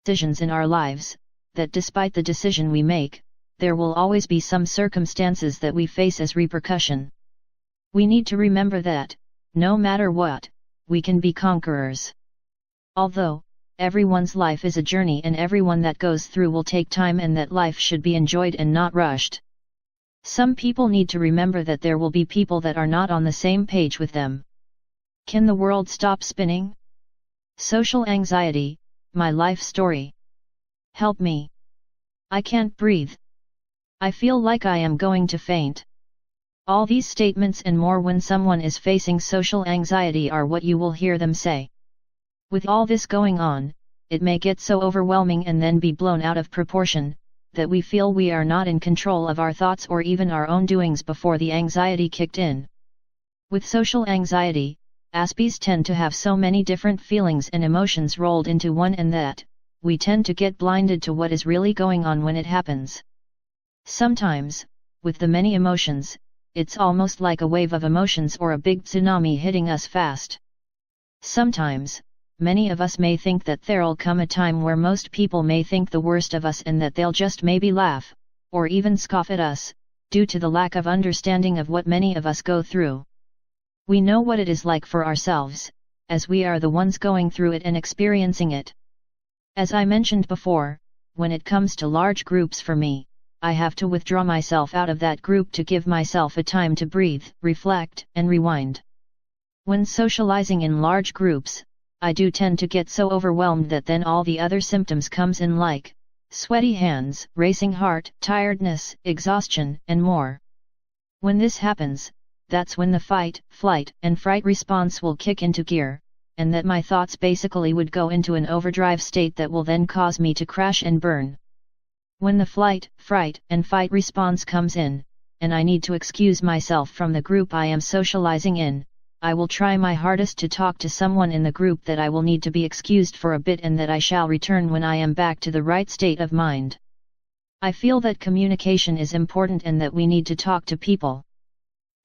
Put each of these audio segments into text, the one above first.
decisions in our lives, that despite the decision we make, there will always be some circumstances that we face as repercussion. We need to remember that, no matter what, we can be conquerors. Although, everyone's life is a journey and everyone that goes through will take time and that life should be enjoyed and not rushed. Some people need to remember that there will be people that are not on the same page with them. Can the world stop spinning? Social anxiety, my life story. Help me. I can't breathe. I feel like I am going to faint. All these statements and more when someone is facing social anxiety are what you will hear them say. With all this going on, it may get so overwhelming and then be blown out of proportion, that we feel we are not in control of our thoughts or even our own doings before the anxiety kicked in. With social anxiety, Aspies tend to have so many different feelings and emotions rolled into one and that, we tend to get blinded to what is really going on when it happens. Sometimes, with the many emotions, it's almost like a wave of emotions or a big tsunami hitting us fast. Sometimes, many of us may think that there'll come a time where most people may think the worst of us and that they'll just maybe laugh, or even scoff at us, due to the lack of understanding of what many of us go through. We know what it is like for ourselves, as we are the ones going through it and experiencing it. As I mentioned before, when it comes to large groups for me, I have to withdraw myself out of that group to give myself a time to breathe, reflect, and rewind. When socializing in large groups, I do tend to get so overwhelmed that then all the other symptoms comes in like sweaty hands, racing heart, tiredness, exhaustion, and more. When this happens, that's when the fight, flight, and fright response will kick into gear, and that my thoughts basically would go into an overdrive state that will then cause me to crash and burn. When the flight, fright, and fight response comes in, and I need to excuse myself from the group I am socializing in, I will try my hardest to talk to someone in the group that I will need to be excused for a bit and that I shall return when I am back to the right state of mind. I feel that communication is important and that we need to talk to people.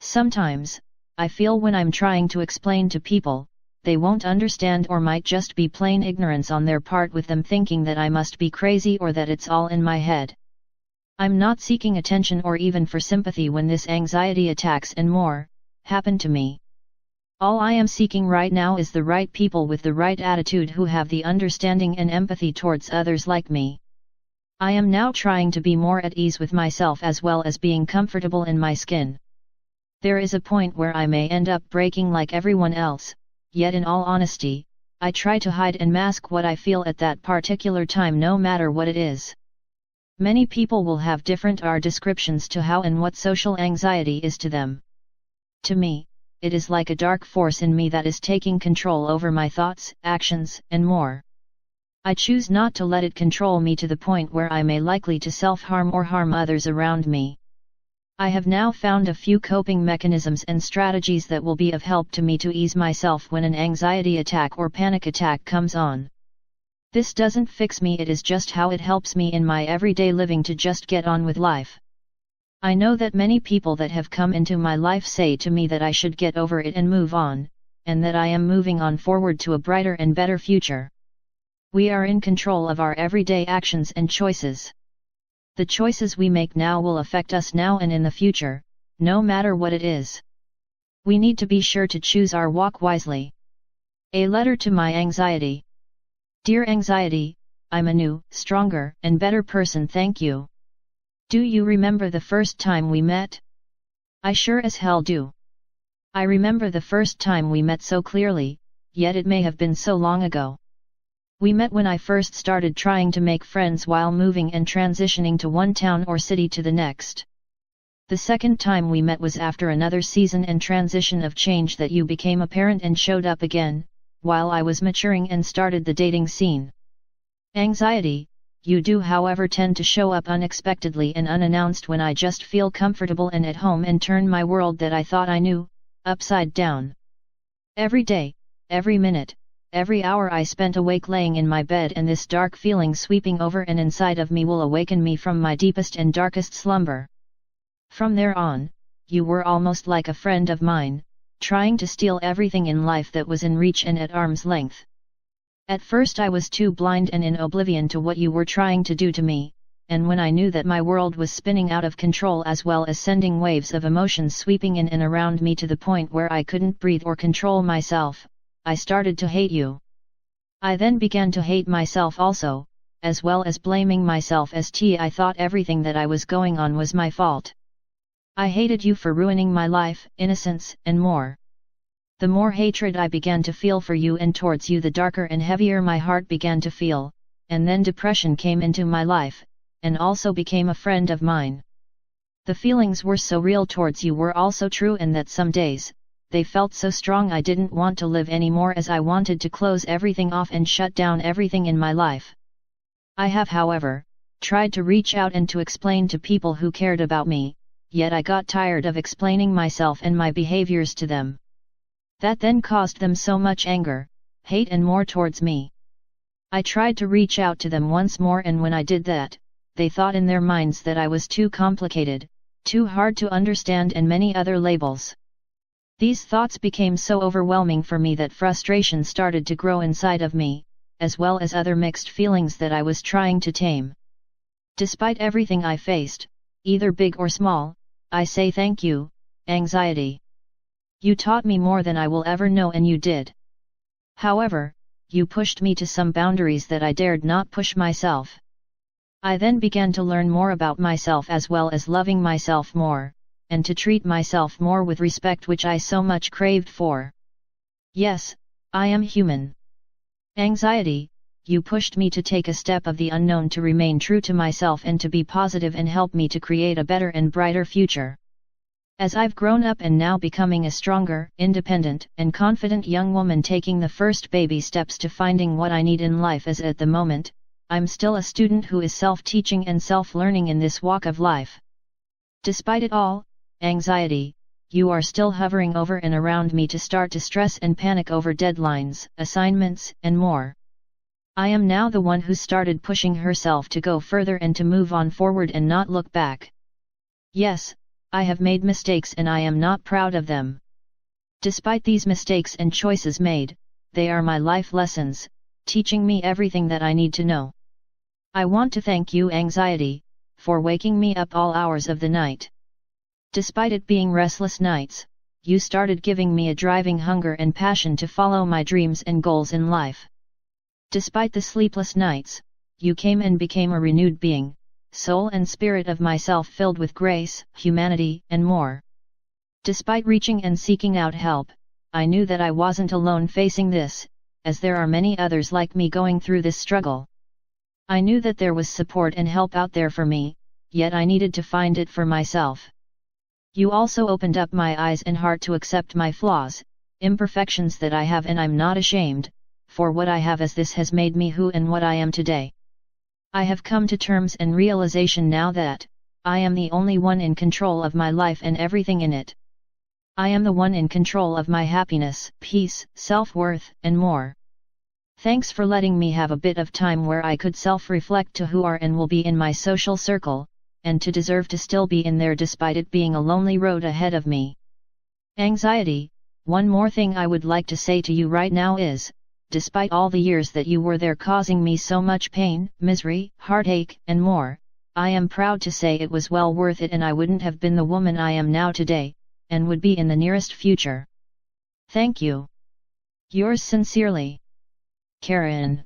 Sometimes, I feel when I'm trying to explain to people, they won't understand or might just be plain ignorance on their part with them thinking that I must be crazy or that it's all in my head. I'm not seeking attention or even for sympathy when this anxiety attacks and more happen to me. All I am seeking right now is the right people with the right attitude who have the understanding and empathy towards others like me. I am now trying to be more at ease with myself as well as being comfortable in my skin. There is a point where I may end up breaking like everyone else, yet in all honesty, I try to hide and mask what I feel at that particular time no matter what it is. Many people will have different descriptions to how and what social anxiety is to them. To me, it is like a dark force in me that is taking control over my thoughts, actions, and more. I choose not to let it control me to the point where I may likely to self-harm or harm others around me. I have now found a few coping mechanisms and strategies that will be of help to me to ease myself when an anxiety attack or panic attack comes on. This doesn't fix me, it is just how it helps me in my everyday living to just get on with life. I know that many people that have come into my life say to me that I should get over it and move on, and that I am moving on forward to a brighter and better future. We are in control of our everyday actions and choices. The choices we make now will affect us now and in the future, no matter what it is. We need to be sure to choose our walk wisely. A letter to my anxiety. Dear anxiety, I'm a new, stronger, and better person, thank you. Do you remember the first time we met? I sure as hell do. I remember the first time we met so clearly, yet it may have been so long ago. We met when I first started trying to make friends while moving and transitioning to one town or city to the next. The second time we met was after another season and transition of change that you became a parent and showed up again, while I was maturing and started the dating scene. Anxiety, you do however tend to show up unexpectedly and unannounced when I just feel comfortable and at home and turn my world that I thought I knew, upside down. Every day, every minute, every hour I spent awake laying in my bed and this dark feeling sweeping over and inside of me will awaken me from my deepest and darkest slumber. From there on, you were almost like a friend of mine, trying to steal everything in life that was in reach and at arm's length. At first I was too blind and in oblivion to what you were trying to do to me, and when I knew that my world was spinning out of control as well as sending waves of emotions sweeping in and around me to the point where I couldn't breathe or control myself, I started to hate you. I then began to hate myself also, as well as blaming myself as I thought everything that I was going on was my fault. I hated you for ruining my life, innocence, and more. The more hatred I began to feel for you and towards you, the darker and heavier my heart began to feel, and then depression came into my life, and also became a friend of mine. The feelings were so real towards you were also true, and that some days, they felt so strong I didn't want to live anymore, as I wanted to close everything off and shut down everything in my life. I have, however, tried to reach out and to explain to people who cared about me, yet I got tired of explaining myself and my behaviors to them. That then caused them so much anger, hate and more towards me. I tried to reach out to them once more, and when I did that, they thought in their minds that I was too complicated, too hard to understand, and many other labels. These thoughts became so overwhelming for me that frustration started to grow inside of me, as well as other mixed feelings that I was trying to tame. Despite everything I faced, either big or small, I say thank you, anxiety. You taught me more than I will ever know, and you did. However, you pushed me to some boundaries that I dared not push myself. I then began to learn more about myself as well as loving myself more, and to treat myself more with respect, which I so much craved for. Yes, I am human. Anxiety, you pushed me to take a step of the unknown, to remain true to myself and to be positive and help me to create a better and brighter future. As I've grown up and now becoming a stronger, independent, and confident young woman, taking the first baby steps to finding what I need in life, as at the moment, I'm still a student who is self-teaching and self-learning in this walk of life. Despite it all, anxiety, you are still hovering over and around me to start to stress and panic over deadlines, assignments, and more. I am now the one who started pushing herself to go further and to move on forward and not look back. Yes, I have made mistakes and I am not proud of them. Despite these mistakes and choices made, they are my life lessons, teaching me everything that I need to know. I want to thank you, anxiety, for waking me up all hours of the night. Despite it being restless nights, you started giving me a driving hunger and passion to follow my dreams and goals in life. Despite the sleepless nights, you came and became a renewed being, soul and spirit of myself, filled with grace, humanity, and more. Despite reaching and seeking out help, I knew that I wasn't alone facing this, as there are many others like me going through this struggle. I knew that there was support and help out there for me, yet I needed to find it for myself. You also opened up my eyes and heart to accept my flaws, imperfections that I have, and I'm not ashamed for what I have, as this has made me who and what I am today. I have come to terms and realization now that I am the only one in control of my life and everything in it. I am the one in control of my happiness, peace, self-worth, and more. Thanks for letting me have a bit of time where I could self-reflect to who are and will be in my social circle, and to deserve to still be in there despite it being a lonely road ahead of me. Anxiety, one more thing I would like to say to you right now is, despite all the years that you were there causing me so much pain, misery, heartache, and more, I am proud to say it was well worth it, and I wouldn't have been the woman I am now today, and would be in the nearest future. Thank you. Yours sincerely, Karen.